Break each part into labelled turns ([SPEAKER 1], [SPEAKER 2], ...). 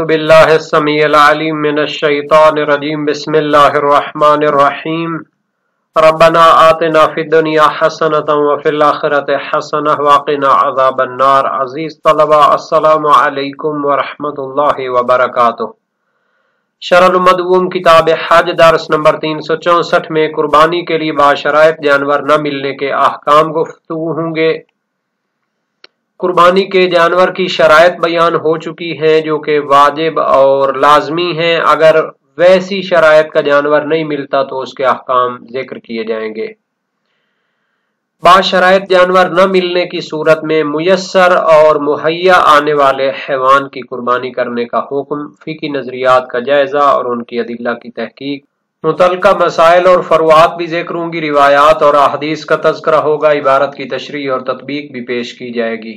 [SPEAKER 1] أعوذ بالله السميع العليم من الشيطان الرجيم بسم الله الرحمن الرحيم ربنا آتنا في الدنيا حسنة وفي الآخرة حسنة وقنا عذاب النار۔ عزیز طلبہ السلام علیکم ورحمۃ اللہ وبرکاتہ۔ شرح المدعوم کتاب حج درس نمبر 364 میں قربانی کے لیے باشرائط جانور نہ ملنے کے احکام گفتگو ہوں گے۔ قربانی کے جانور کی شرائط بیان ہو چکی ہیں جو کہ واجب اور لازمی ہیں۔ اگر ویسی شرائط کا جانور نہیں ملتا تو اس کے احکام ذکر کیے جائیں گے۔ باشرائط جانور نہ ملنے کی صورت میں میسر اور مہیا آنے والے حیوان کی قربانی کرنے کا حکم، فقہی نظریات کا جائزہ اور ان کی ادلہ کی تحقیق، متعلقہ مسائل اور فروعات بھی ذکر ہوں گی، روایات اور احادیث کا تذکرہ ہوگا، عبارت کی تشریح اور تطبیق بھی پیش کی جائے گی۔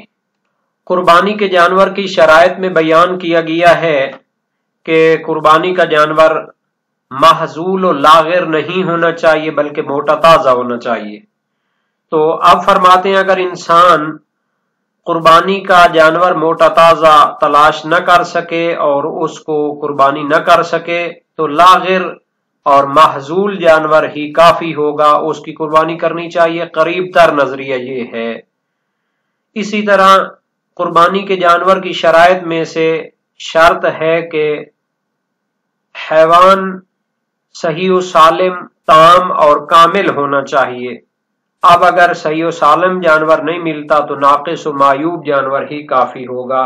[SPEAKER 1] قربانی کے جانور کی شرائط میں بیان کیا گیا ہے کہ قربانی کا جانور محظول و لاغر نہیں ہونا چاہیے بلکہ موٹا تازہ ہونا چاہیے۔ تو اب فرماتے ہیں اگر انسان قربانی کا جانور موٹا تازہ تلاش نہ کر سکے اور اس کو قربانی نہ کر سکے تو لاغر اور محظول جانور ہی کافی ہوگا، اس کی قربانی کرنی چاہیے۔ قریب تر نظریہ یہ ہے۔ اسی طرح قربانی کے جانور کی شرائط میں سے شرط ہے کہ حیوان صحیح و سالم، تام اور کامل ہونا چاہیے۔ اب اگر صحیح و سالم جانور نہیں ملتا تو ناقص و معیوب جانور ہی کافی ہوگا۔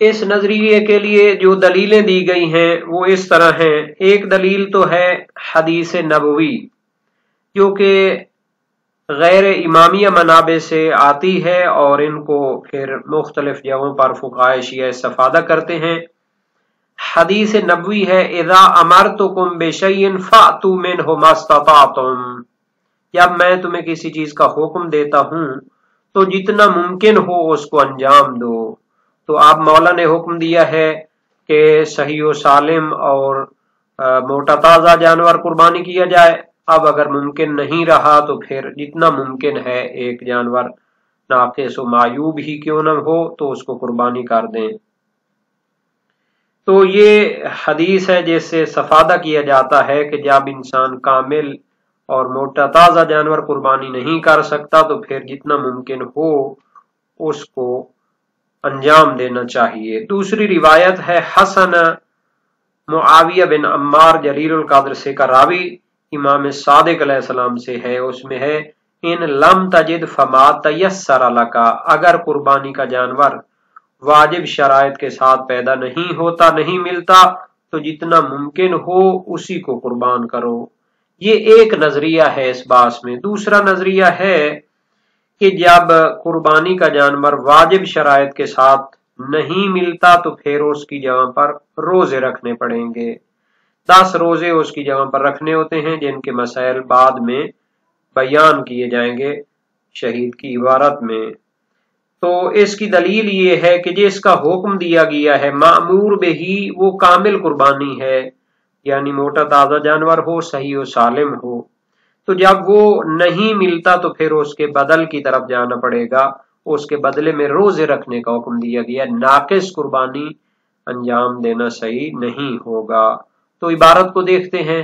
[SPEAKER 1] اس نظریے کے لیے جو دلیلیں دی گئی ہیں وہ اس طرح ہیں۔ ایک دلیل تو ہے حدیث نبوی جو کہ غیر امامیہ منابع سے آتی ہے اور ان کو پھر مختلف جگہوں پر فقہائے شیعہ استفادہ کرتے ہیں۔ حدیث نبوی ہے اذا امرتکم بشیء فأتوا منہ ما استطعتم، جب میں تمہیں کسی چیز کا حکم دیتا ہوں تو جتنا ممکن ہو اس کو انجام دو۔ تو اب مولا نے حکم دیا ہے کہ صحیح و سالم اور موٹا تازہ جانور قربانی کیا جائے۔ اب اگر ممکن نہیں رہا تو پھر جتنا ممکن ہے ایک جانور ناقص و معیوب ہی کیوں نہ ہو تو اس کو قربانی کر دیں۔ تو یہ حدیث ہے جس سے استفادہ کیا جاتا ہے کہ جب انسان کامل اور موٹا تازہ جانور قربانی نہیں کر سکتا تو پھر جتنا ممکن ہو اس کو انجام دینا چاہیے۔ دوسری روایت ہے حسن معاویہ بن عمار جلیل القدر سے کا راوی امام صادق علیہ السلام سے ہے، اس میں ہے ان لم تجد فما تیسر لکا، اگر قربانی کا جانور واجب شرائط کے ساتھ پیدا نہیں ہوتا، نہیں ملتا تو جتنا ممکن ہو اسی کو قربان کرو۔ یہ ایک نظریہ ہے اس باس میں۔ دوسرا نظریہ ہے کہ جب قربانی کا جانور واجب شرائط کے ساتھ نہیں ملتا تو پھر اس کی جگہ پر روزے رکھنے پڑیں گے۔ 10 روزے اس کی جگہ پر رکھنے ہوتے ہیں جن کے مسائل بعد میں بیان کیے جائیں گے شہید کی عبارت میں۔ تو اس کی دلیل یہ ہے کہ جس کا حکم دیا گیا ہے مأمور بہی وہ کامل قربانی ہے، یعنی موٹا تازہ جانور ہو، صحیح و سالم ہو۔ تو جب وہ نہیں ملتا تو پھر اس کے بدل کی طرف جانا پڑے گا، اس کے بدلے میں روزے رکھنے کا حکم دیا گیا۔ ناقص قربانی انجام دینا صحیح نہیں ہوگا۔ تو عبارت کو دیکھتے ہیں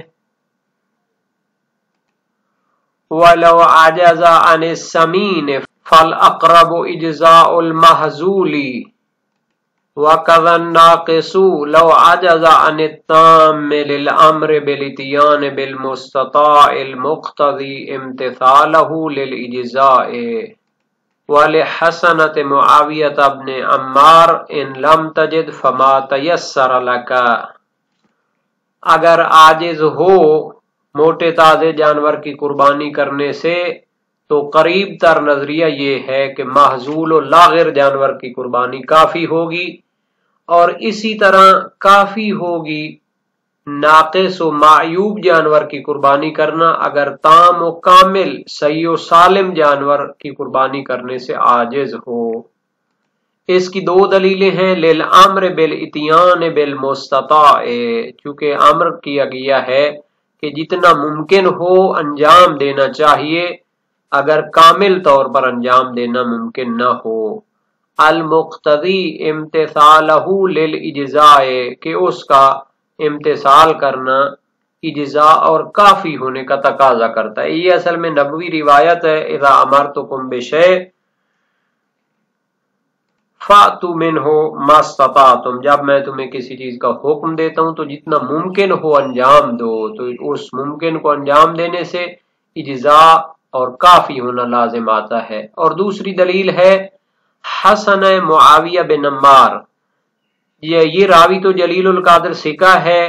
[SPEAKER 1] وَلَوْ عَجَزَ عَنِ السَّمِينِ فَالْأَقْرَبُ إِجْزَاءُ الْمَحْزُولِ وَكَذَا النَّاقِصُ لَوْ عَجَزَ عَنِ التَّامِّ لِلْأَمْرِ بِالْإِتْيَانِ بِالْمُسْتَطَاعِ الْمُقْتَضِي امْتِثَالَهُ لِلْإِجْزَاءِ وَلِحَسَنَةِ مُعَاوِيَةَ بْنِ عَمَّارٍ إِنْ لَمْ تَجِدْ فَمَا تَيَسَّرَ لَكَ، اگر عاجز ہو موٹے تازے جانور کی قربانی کرنے سے تو قریب تر نظریہ یہ ہے کہ محظول و لاغر جانور کی قربانی کافی ہوگی، اور اسی طرح کافی ہوگی ناقص و معیوب جانور کی قربانی کرنا اگر تام و کامل صحیح و سالم جانور کی قربانی کرنے سے عاجز ہو۔ اس کی 2 دلیلیں ہیں۔ للامر بالاتیان بالمستطاع، چونکہ امر کیا گیا ہے کہ جتنا ممکن ہو انجام دینا چاہیے اگر کامل طور پر انجام دینا ممکن نہ ہو۔ المقتضی امتثالہ للاجزاء، کہ اس کا امتثال کرنا اجزاء اور کافی ہونے کا تقاضا کرتا ہے۔ یہ اصل میں نبوی روایت ہے، اذا امرتکم بشیء فَأْتُوا مِنْهُ مَا اسْتَطَعْتُم، جب میں تمہیں کسی چیز کا حکم دیتا ہوں تو جتنا ممکن ہو انجام دو، تو اس ممکن کو انجام دینے سے اجزاء اور کافی ہونا لازم آتا ہے۔ اور دوسری دلیل ہے حسن معاویہ بن عمار، یہ راوی تو جلیل القدر ثقہ ہے،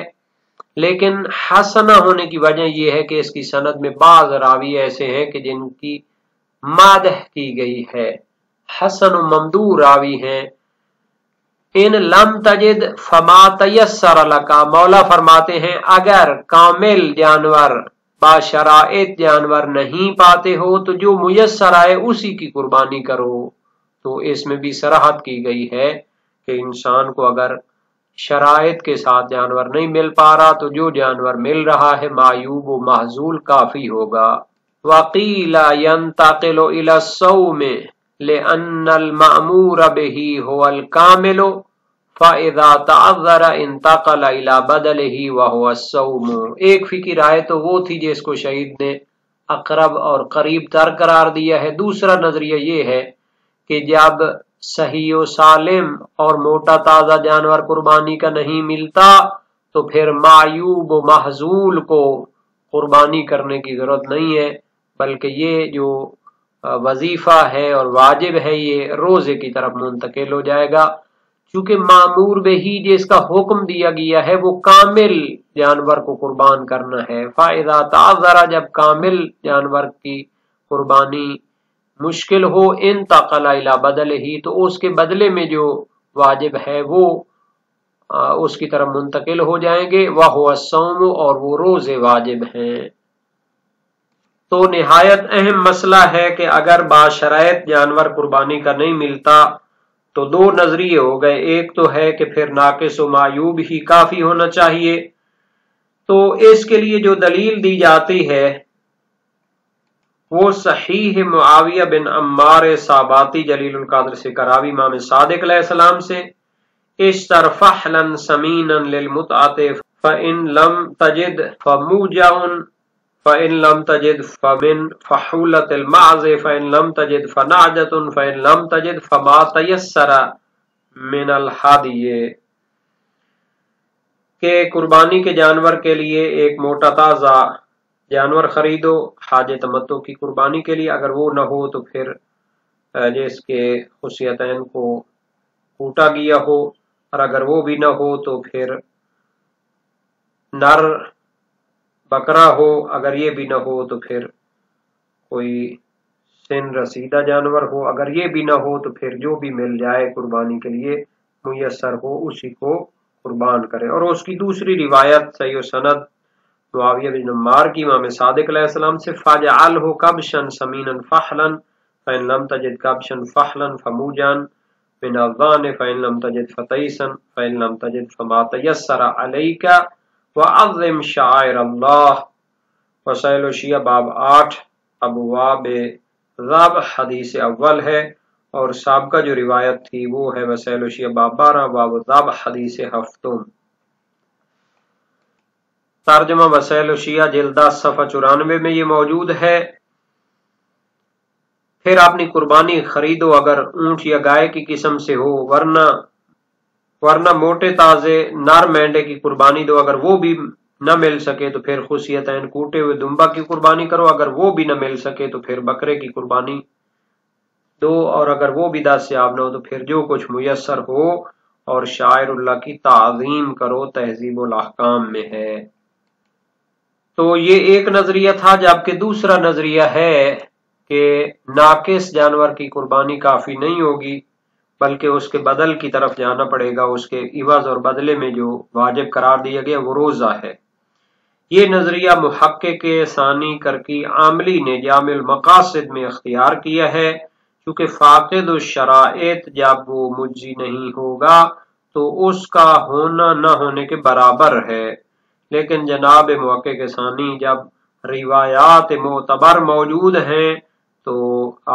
[SPEAKER 1] لیکن حسنہ ہونے کی وجہ یہ ہے کہ اس کی سند میں بعض راوی ایسے ہیں کہ جن کی مادح کی گئی ہے، حسن و ممدوح راوی ہیں۔ ان لم تجد فما تیسر لکا، مولا فرماتے ہیں اگر کامل جانور باشرائط جانور نہیں پاتے ہو تو جو میسر آئے اسی کی قربانی کرو۔ تو اس میں بھی صراحت کی گئی ہے کہ انسان کو اگر شرائط کے ساتھ جانور نہیں مل پا رہا تو جو جانور مل رہا ہے معیوب و محذول کافی ہوگا۔ وقیل ينتقل الى الصوم لأن المأمور به هو الكامل فإذا تعذر انتقل الى بدله وهو الصوم۔ ایک فقہ رائے تو وہ تھی جس کو شہید نے اقرب اور قریب تر قرار دیا ہے۔ دوسرا نظریہ یہ ہے کہ جب صحیح و سالم اور موٹا تازہ جانور قربانی کا نہیں ملتا تو پھر معیوب و محذول کو قربانی کرنے کی ضرورت نہیں ہے، بلکہ یہ جو وظیفہ ہے اور واجب ہے یہ روزے کی طرف منتقل ہو جائے گا، چونکہ معمور بہی جس کا حکم دیا گیا ہے وہ کامل جانور کو قربان کرنا ہے۔ فَإِذَا تَعَذَّرَ، جب کامل جانور کی قربانی مشکل ہو، انتقل الی بدلہ، تو اس کے بدلے میں جو واجب ہے وہ اس کی طرف منتقل ہو جائیں گے، وَهُوَ الصَّوْمُ، اور وہ روزے واجب ہیں۔ تو نہایت اہم مسئلہ ہے کہ اگر باشرائط جانور قربانی کا نہیں ملتا تو دو نظریے ہو گئے، ایک تو ہے کہ پھر ناقص و معیوب ہی کافی ہونا چاہیے، تو اس کے لیے جو دلیل دی جاتی ہے وہ صحیح معاویہ بن عمار صاباتی جلیل القدر سے کراوی امام صادق علیہ السلام سے، اشتر فحلا سمینا للمتعۃ فإن لم تجد فموجع فإن لم تجد فمن فحولۃ المعز فإن لم تجد فنعجۃ فإن لم تجد فما تیسر من الہدی، کہ قربانی کے جانور کے لیے ایک موٹا تازہ جانور خریدو حاج تمتع کی قربانی کے لیے، اگر وہ نہ ہو تو پھر جس کے خصیتین کو کوٹا گیا ہو، اور اگر وہ بھی نہ ہو تو پھر نر بکرا ہو، اگر یہ بھی نہ ہو تو پھر کوئی سن رسیدہ جانور ہو، اگر یہ بھی نہ ہو تو پھر جو بھی مل جائے قربانی کے لیے میسر ہو اسی کو قربان کرے۔ اور اس کی دوسری روایت صحیح و سند معاویہ بن عمار کی امام صادق علیہ السلام سے، فَاجْعَلْهُ كَبْشًا سَمِينًا فَحْلًا فَإِن لَمْ تَجِدْ كَبْشًا فَحْلًا فَمُوجًا مِنَ الظَّانِ فَإِن لَمْ تَجِدْ فَطَيْسًا فَإِن لَمْ تَجِدْ فَمَا تَيَسَّرَ عَلَيْكَ وَعَظِّمْ شَعَائِرَ اللَّهِ۔ وسائل الشیعہ باب 8 ابواب ذبح حدیث اول ہے، اور سابقہ جو روایت تھی وہ ہے وسائل الشیعہ باب 12 باب ذبح حدیث ہفتم۔ ترجمہ وسائل الشیعہ جلد 10 صفحہ 94 میں یہ موجود ہے۔ پھر اپنی قربانی خریدو اگر اونٹ یا گائے کی قسم سے ہو، ورنہ موٹے تازے نر مینڈے کی قربانی دو، اگر وہ بھی نہ مل سکے تو پھر خصیتین کوٹے ہوئے دمبا کی قربانی کرو، اگر وہ بھی نہ مل سکے تو پھر بکرے کی قربانی دو، اور اگر وہ بھی دستیاب نہ ہو تو پھر جو کچھ میسر ہو، اور شاعر اللہ کی تعظیم کرو، تہذیب الاحکام میں ہے۔ تو یہ ایک نظریہ تھا، جبکہ دوسرا نظریہ ہے کہ ناقص جانور کی قربانی کافی نہیں ہوگی، بلکہ اس کے بدل کی طرف جانا پڑے گا، اس کے عوض اور بدلے میں جو واجب قرار دیا گیا وہ روزہ ہے۔ یہ نظریہ محقق ثانی کرکی عاملی نے جامع المقاصد میں اختیار کیا ہے، کیونکہ فاقد الشرائط جب وہ مجزی نہیں ہوگا تو اس کا ہونا نہ ہونے کے برابر ہے، لیکن جناب محقق ثانی جب روایات معتبر موجود ہیں تو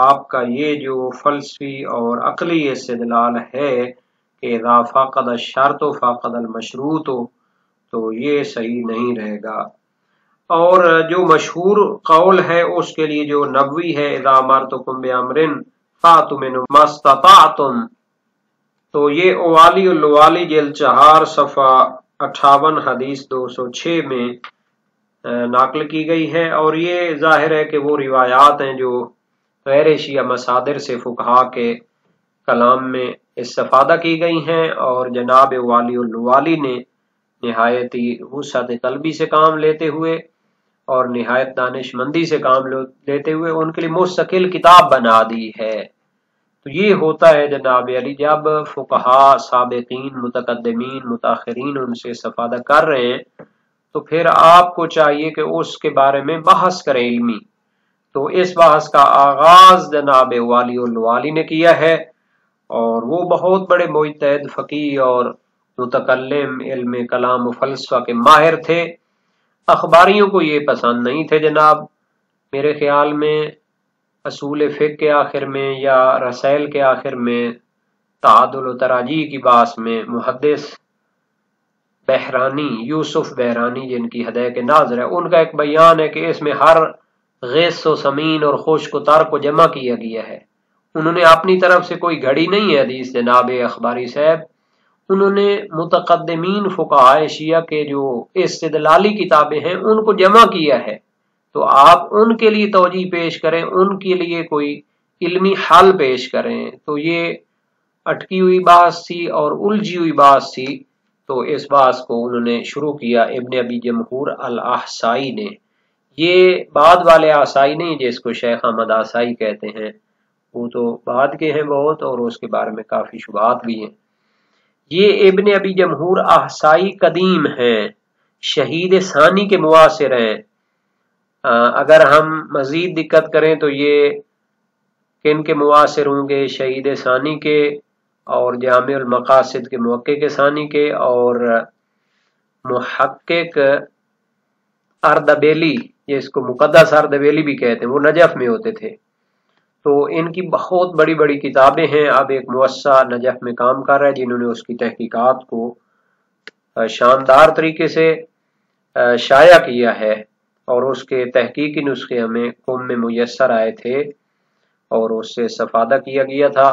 [SPEAKER 1] آپ کا یہ جو فلسفی اور عقلی استدلال ہے کہ اذا فاقد الشرط فاقد المشروط، تو یہ صحیح نہیں رہے گا۔ اور جو مشہور قول ہے اس کے لیے جو نبوی ہے اذا امرتکم بامر فاتوا منہ ما استطعتم، تو یہ اوالی الوالی جلد 4 صفحہ 58 حدیث 206 میں نقل کی گئی ہے، اور یہ ظاہر ہے کہ وہ روایات ہیں جو غیر شیعہ مصادر سے فقہا کے کلام میں استفادہ کی گئی ہیں، اور جناب والی الوالی نے نہایت ہی وسعت قلبی سے کام لیتے ہوئے اور نہایت دانش مندی سے کام لیتے ہوئے ان کے لیے مستقل کتاب بنا دی ہے۔ تو یہ ہوتا ہے جناب علی، جب فقہا سابقین متقدمین متاخرین ان سے استفادہ کر رہے ہیں تو پھر آپ کو چاہیے کہ اس کے بارے میں بحث کریں علمی۔ تو اس بحث کا آغاز جناب والی الوالی نے کیا ہے، اور وہ بہت بڑے مجتہد فقیہ اور متکلم علم کلام و فلسفہ کے ماہر تھے۔ اخباریوں کو یہ پسند نہیں تھے جناب، میرے خیال میں اصول فقہ کے آخر میں یا رسائل کے آخر میں تعادل و تراجیح کی باس میں محدث بحرانی یوسف بحرانی جن کی ہدایت ناظر ہے، ان کا ایک بیان ہے کہ اس میں ہر غیث و سمین اور خشک و تر کو جمع کیا گیا ہے۔ انہوں نے اپنی طرف سے کوئی گھڑی نہیں ہے حدیث جناب اخباری صاحب، انہوں نے متقدمین فقہاء شیعہ کے جو استدلالی کتابیں ہیں ان کو جمع کیا ہے، تو آپ ان کے لیے توجیہ پیش کریں، ان کے لیے کوئی علمی حل پیش کریں۔ تو یہ اٹکی ہوئی بات تھی اور الجھی ہوئی بات تھی، تو اس بات کو انہوں نے شروع کیا ابن ابی جمہور الاحسائی نے۔ یہ بعد والے آسائی نہیں جس کو شیخ احمد آسائی کہتے ہیں، وہ تو بعد کے ہیں بہت، اور اس کے بارے میں کافی شبہات بھی ہیں۔ یہ ابن ابی جمہور احسائی قدیم ہیں، شہید ثانی کے معاصر ہیں۔ اگر ہم مزید دقت کریں تو یہ کن کے معاصر ہوں گے؟ شہید ثانی کے، اور جامع المقاصد کے محقق ثانی کے، اور محقق اردبیلی جس کو مقدس اردبیلی بھی کہتے ہیں، وہ نجف میں ہوتے تھے۔ تو ان کی بہت بڑی بڑی کتابیں ہیں، اب ایک مؤسسہ نجف میں کام کر رہا ہے جنہوں نے اس کی تحقیقات کو شاندار طریقے سے شائع کیا ہے، اور اس کے تحقیقی نسخے ہمیں قم میں میسر آئے تھے اور اس سے استفادہ کیا گیا تھا۔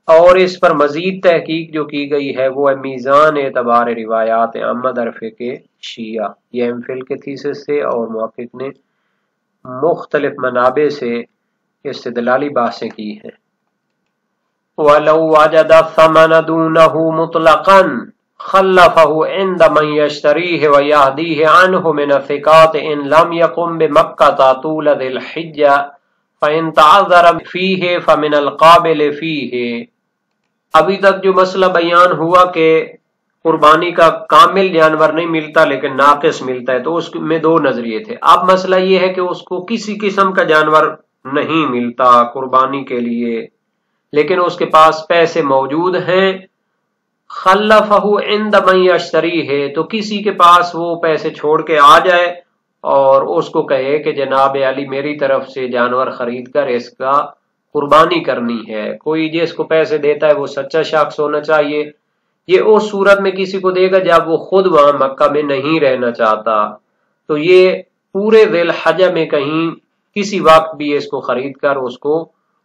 [SPEAKER 1] اور اس پر مزید تحقیق جو کی گئی ہے وہ میزان اعتبار روایات احمد عرفے کے شیعہ، یہ ایم فل کے تھیسس سے، اور محقق نے مختلف منابع سے استدلالی بحثیں کی ہیں۔ وَلَوْ وَجَدَ الثَّمَنَ دُونَهُ مُطْلَقًا خَلَّفَهُ عِنْدَ مَنْ يَشْتَرِيهِ وَيَهْدِيهِ عَنْهُ مِنَ الثِّقَاتِ إِنْ لَمْ يَكُنْ بِمَكَّةَ طُولَ ذِي الْحِجَّةِ فَإِنْ تَعَذَّرَ فِيهِ فَمِنَ الْقَابِلِ فِيهِ۔ ابھی تک جو مسئلہ بیان ہوا کہ قربانی کا کامل جانور نہیں ملتا لیکن ناقص ملتا ہے، تو اس میں دو نظریے تھے۔ اب مسئلہ یہ ہے کہ اس کو کسی قسم کا جانور نہیں ملتا قربانی کے لیے لیکن اس کے پاس پیسے موجود ہیں، خلفہ عند من یشتریہ، تو کسی کے پاس وہ پیسے چھوڑ کے آ جائے اور اس کو کہے کہ جناب علی میری طرف سے جانور خرید کر اس کا قربانی کرنی ہے۔ کوئی جس کو پیسے دیتا ہے وہ سچا شخص ہونا چاہیے۔ یہ اس صورت میں کسی کو دے گا جب وہ خود وہاں مکہ میں نہیں رہنا چاہتا، تو یہ پورے ذی الحجہ میں کہیں کسی وقت بھی اس کو خرید کر اس کو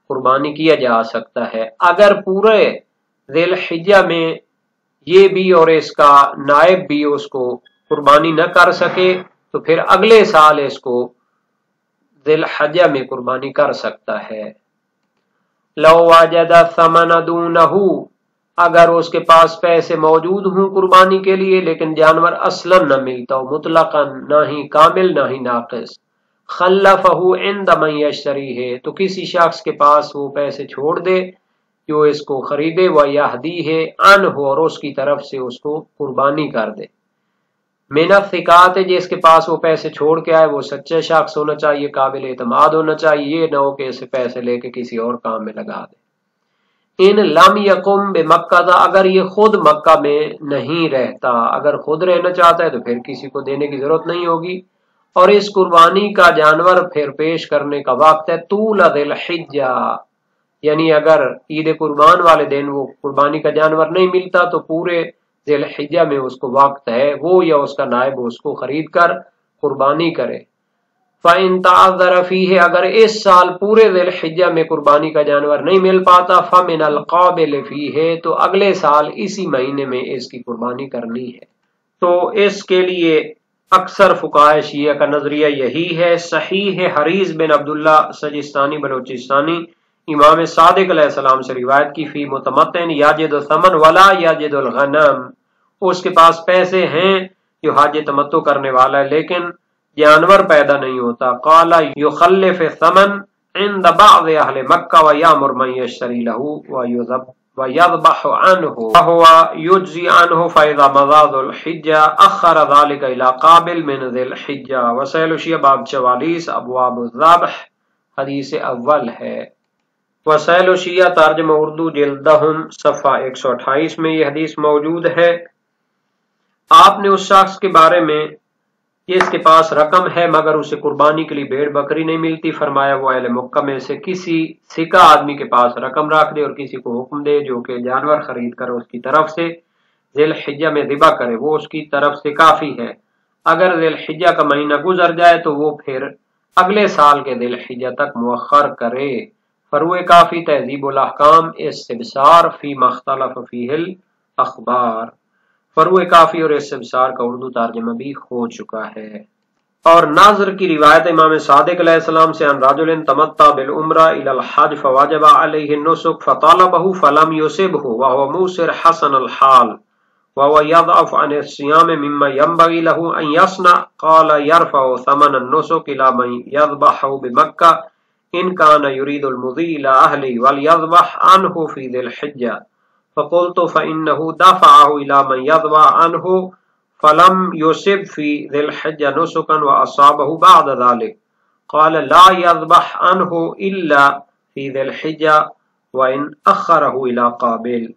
[SPEAKER 1] قربانی کیا جا سکتا ہے۔ اگر پورے ذی الحجہ میں یہ بھی اور اس کا نائب بھی اس کو قربانی نہ کر سکے تو پھر اگلے سال اس کو ذی الحجہ میں قربانی کر سکتا ہے۔ لو وجد الثمن دونہ، اگر اس کے پاس پیسے موجود ہوں قربانی کے لیے لیکن جانور اصلا نہ ملتا ہو، مطلقا نہ ہی کامل نہ ہی ناقص، خلفہ عند من یشتریہ، تو کسی شخص کے پاس وہ پیسے چھوڑ دے جو اس کو خریدے، ویہدیہ عنہ، اور اس کی طرف سے اس کو قربانی کر دے۔ من الثقات، جس کے پاس وہ پیسے چھوڑ کے آئے وہ سچا شخص ہونا چاہیے، قابل اعتماد ہونا چاہیے، یہ نہ ہو کہ اسے پیسے لے کے کسی اور کام میں لگا دے۔ ان لم یقم بمکہ، اگر یہ خود مکہ میں نہیں رہتا، اگر خود رہنا چاہتا ہے تو پھر کسی کو دینے کی ضرورت نہیں ہوگی، اور اس قربانی کا جانور پھر پیش کرنے کا وقت ہے طول ذی الحجہ، یعنی اگر عید قربان والے دن وہ قربانی کا جانور نہیں ملتا تو پورے ذی الحجہ میں اس کو وقت ہے وہ یا اس کا نائب اس کو خرید کر قربانی کرے۔ فَإِن تَعَذَّرَ فِيهِ، اگر اس سال پورے ذی الحجہ میں قربانی کا جانور نہیں مل پاتا، فَمِنَ الْقَابِلِ فِيهِ، تو اگلے سال اسی مہینے میں اس کی قربانی کرنی ہے۔ تو اس کے لیے اکثر فقہائے شیعہ کا نظریہ یہی ہے۔ صحیح حریث بن عبداللہ سجستانی بلوچستانی امام صادق علیہ السلام سے روایت کی، فی متمتن یاجد الثمن ولا یاجد الغنم، اس کے پاس پیسے ہیں جو حج تمتع کرنے والا ہے لیکن جانور پیدا نہیں ہوتا۔ قال یخلف الثمن عند بعض اہل مکہ ویامر من یشتری لہ ویذبح عنہ وهو یجزی عنہ فاذا مضى ذو الحجہ اخر ذلك الى قابل من ذی الحجہ۔ وسائل شیعہ باب 44 ابواب الذبح حدیث اول ہے۔ وسائل شیعہ ترجمہ اردو جلدہم صفحہ 128 میں یہ حدیث موجود ہے۔ آپ نے اس شخص کے بارے میں جس کے پاس رقم ہے مگر اسے قربانی کے لیے بھیڑ بکری نہیں ملتی، فرمایا وہ اہل مکہ میں سے کسی سکہ آدمی کے پاس رقم رکھ دے اور کسی کو حکم دے جو کہ جانور خرید کر اس کی طرف سے ذی الحجہ میں ذبح کرے، وہ اس کی طرف سے کافی ہے۔ اگر ذی الحجہ کا مہینہ گزر جائے تو وہ پھر اگلے سال کے ذی الحجہ تک مؤخر کرے۔ فروع کافی تہذیب الاحکام استبصار فی مختلف فیہ الاخبار، فروع کافی اور استبصار کا اردو ترجمہ بھی ہو چکا ہے۔ اور ناظر کی روایت امام صادق علیہ السلام سے ان رجل تمتع بالعمرہ الی الحج فوجب علیہ النسک فطالبہ فلم یصبہ وهو موسر حسن الحال وهو يضعف عن الصيام مما ينبغي له ان يصنع، قال يرفع ثمن النسك الى من يذبح بمكة ان كان يريد المضي الى اهله وليذبح عنه في ذي الحجة، فقلت فإنه دفعه إلى من يذبح عنه فلم يصب في ذي الحجة نسكا وأصابه بعد ذلك، قال لا يذبح عنه إلا في ذي الحجة وإن أخره إلى قابل۔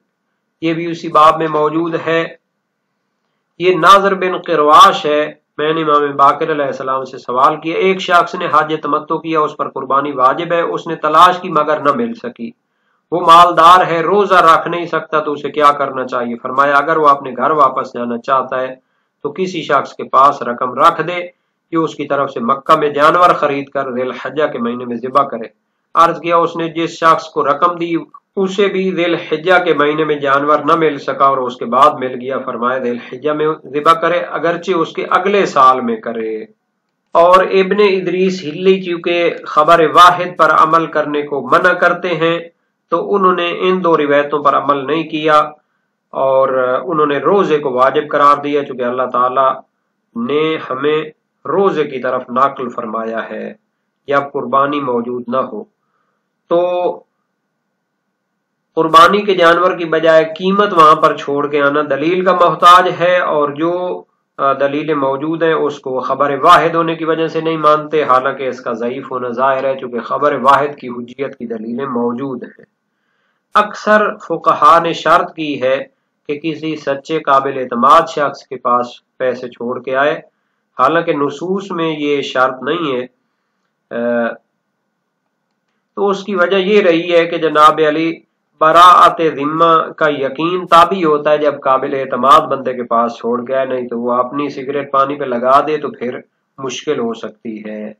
[SPEAKER 1] یہ بھی اسی باب میں موجود ہے۔ یہ ناظر بن قرواش ہے۔ میں نے امام باقر علیہ السلام سے سوال کیا، ایک شخص نے حج تمتع کیا، اس پر قربانی واجب ہے، اس نے تلاش کی مگر نہ مل سکی، وہ مالدار ہے، روزہ رکھ نہیں سکتا تو اسے کیا کرنا چاہیے؟ فرمایا اگر وہ اپنے گھر واپس جانا چاہتا ہے تو کسی شخص کے پاس رقم رکھ دے جو اس کی طرف سے مکہ میں جانور خرید کر ذی الحجہ کے مہینے میں ذبح کرے۔ عرض کیا اس نے جس شخص کو رقم دی اسے بھی ذی الحجہ کے مہینے میں جانور نہ مل سکا اور اس کے بعد مل گیا، فرمایا ذی الحجہ میں ذبح کرے اگرچہ اس کے اگلے سال میں کرے۔ اور ابن ادریس ہلی چونکہ خبر واحد پر عمل کرنے کو منع کرتے ہیں تو انہوں نے ان دو روایتوں پر عمل نہیں کیا اور انہوں نے روزے کو واجب قرار دیا، چونکہ اللہ تعالی نے ہمیں روزے کی طرف ناقل فرمایا ہے جب قربانی موجود نہ ہو۔ تو قربانی کے جانور کی بجائے قیمت وہاں پر چھوڑ کے آنا دلیل کا محتاج ہے، اور جو دلیلیں موجود ہیں اس کو خبر واحد ہونے کی وجہ سے نہیں مانتے، حالانکہ اس کا ضعیف ہونا ظاہر ہے چونکہ خبر واحد کی حجیت کی دلیلیں موجود ہیں۔ اکثر فقہا نے شرط کی ہے کہ کسی سچے قابل اعتماد شخص کے پاس پیسے چھوڑ کے آئے، حالانکہ نصوص میں یہ شرط نہیں ہے۔ تو اس کی وجہ یہ رہی ہے کہ جناب علی براءت ذمہ کا یقین تابع ہوتا ہے جب قابل اعتماد بندے کے پاس چھوڑ کے آئے، نہیں تو وہ اپنی سگریٹ پانی پہ لگا دے تو پھر مشکل ہو سکتی ہے۔